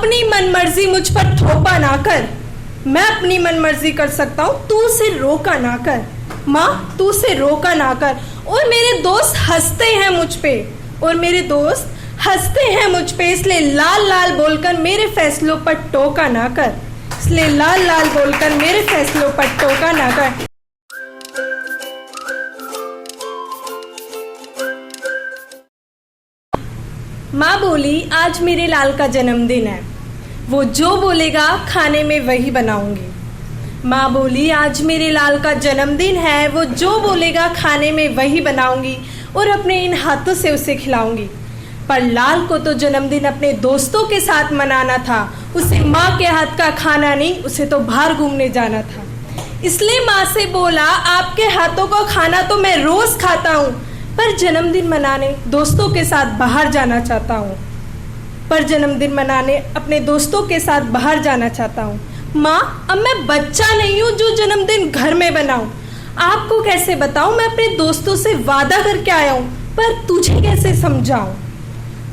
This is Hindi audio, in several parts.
अपनी मनमर्जी मुझ पर थोपा ना कर। मैं अपनी मनमर्जी कर सकता हूँ, तू उसे रोका ना कर। माँ, तू उसे रोका ना कर। और मेरे दोस्त हंसते हैं मुझ पे, और मेरे दोस्त हंसते हैं मुझ पे, इसलिए लाल लाल बोलकर मेरे फैसलों पर टोका ना कर। इसलिए लाल लाल बोलकर मेरे फैसलों पर टोका ना कर। माँ बोली, आज मेरे लाल का जन्मदिन है, वो जो बोलेगा खाने में वही बनाऊंगी। माँ बोली, आज मेरे लाल का जन्मदिन है, वो जो बोलेगा खाने में वही बनाऊंगी और अपने इन हाथों से उसे खिलाऊंगी। पर लाल को तो जन्मदिन अपने दोस्तों के साथ मनाना था, उसे माँ के हाथ का खाना नहीं, उसे तो बाहर घूमने जाना था। इसलिए माँ से बोला, आपके हाथों का खाना तो मैं रोज खाता हूँ, पर जन्मदिन मनाने दोस्तों के साथ बाहर जाना चाहता हूँ। पर जन्मदिन मनाने अपने दोस्तों के साथ बाहर जाना चाहता हूँ। माँ, अब मैं बच्चा नहीं हूँ जो जन्मदिन घर में बनाऊं। आपको कैसे बताऊं, मैं अपने दोस्तों से वादा करके आया हूँ, पर तुझे कैसे समझाऊं।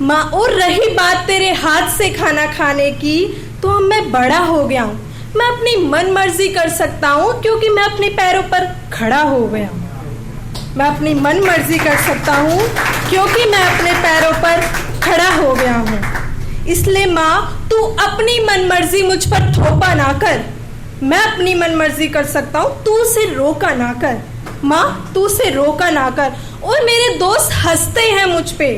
माँ, और रही बात तेरे हाथ से खाना खाने की, तो अब मैं बड़ा हो गया हूँ, मैं अपनी मन मर्जी कर सकता हूँ, क्योंकि मैं अपने पैरों पर खड़ा हो गया हूँ। मैं अपनी मन मर्जी कर सकता हूँ, क्योंकि मैं अपने पैरों पर खड़ा हो गया हूँ। इसलिए माँ, तू अपनी मन मर्जी मुझ पर थोपा ना कर। मैं अपनी मन मर्जी कर सकता हूँ, तू उसे रोका ना कर। माँ, तू उसे रोका ना कर। और मेरे दोस्त हंसते हैं मुझ पे,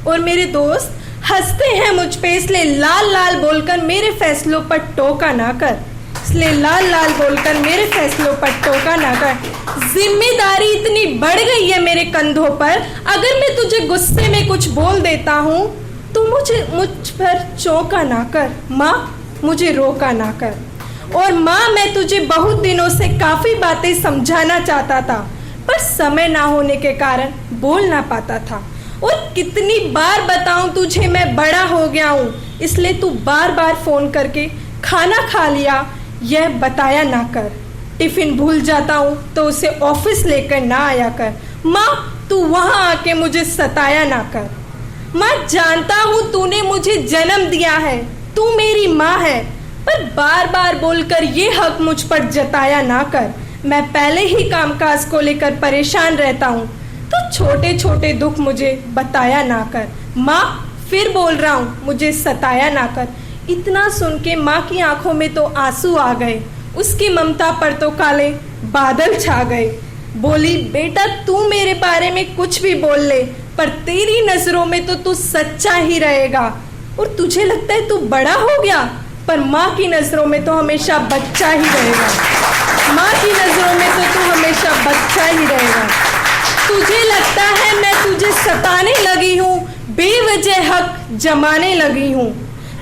और मेरे दोस्त हंसते हैं मुझ पे, इसलिए लाल लाल बोलकर मेरे फैसलों पर टोका ना कर। इसलिए लाल लाल बोलकर मेरे फैसलों पर टोका ना कर। जिम्मेदारी इतनी बढ़ गई है मेरे कंधों पर, अगर मैं तुझे गुस्से में कुछ बोल देता हूँ तो मुझ पर चौंका ना कर। माँ, मुझे रोका ना कर। और माँ, मैं तुझे बहुत दिनों से काफी बातें समझाना चाहता था, पर समय ना होने के कारण बोल ना पाता था। और कितनी बार बताऊं तुझे, मैं बड़ा हो गया हूँ, इसलिए तू बार बार फोन करके खाना खा लिया यह बताया ना कर। टिफिन भूल जाता हूँ तो उसे ऑफिस लेकर ना आया कर। माँ, तू वहां आके मुझे सताया ना कर। माँ, जानता हूँ तूने मुझे जन्म दिया है, तू मेरी माँ है, पर बार बार बोलकर ये हक मुझ पर जताया ना कर। मैं पहले ही कामकाज को लेकर परेशान रहता हूँ, तो छोटे छोटे दुख मुझे बताया ना कर। माँ, फिर बोल रहा हूँ, मुझे सताया ना कर। इतना सुन के माँ की आंखों में तो आंसू आ गए, उसकी ममता पर तो काले बादल छा गए। बोली, बेटा तू मेरे बारे में कुछ भी बोल ले, पर तेरी नजरों में तो तू सच्चा ही रहेगा। और तुझे लगता है तू बड़ा हो गया, पर माँ की नजरों में तो हमेशा बच्चा ही रहेगा। माँ की नजरों में तो तू हमेशा बच्चा ही रहेगा। तुझे लगता है मैं तुझे सताने लगी हूँ, बेवजह हक जमाने लगी हूँ,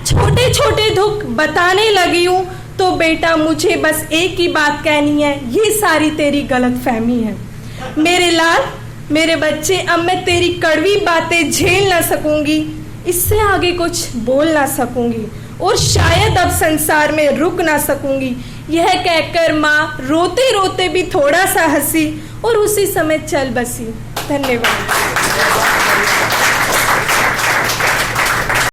छोटे छोटे दुख बताने लगी हूँ, तो बेटा मुझे बस एक ही बात कहनी है, ये सारी तेरी गलतफहमी है। मेरे लाल, मेरे बच्चे, अब मैं तेरी कड़वी बातें झेल ना सकूंगी, इससे आगे कुछ बोल ना सकूंगी, और शायद अब संसार में रुक ना सकूंगी। यह कहकर माँ रोते रोते भी थोड़ा सा हंसी और उसी समय चल बसी। धन्यवाद।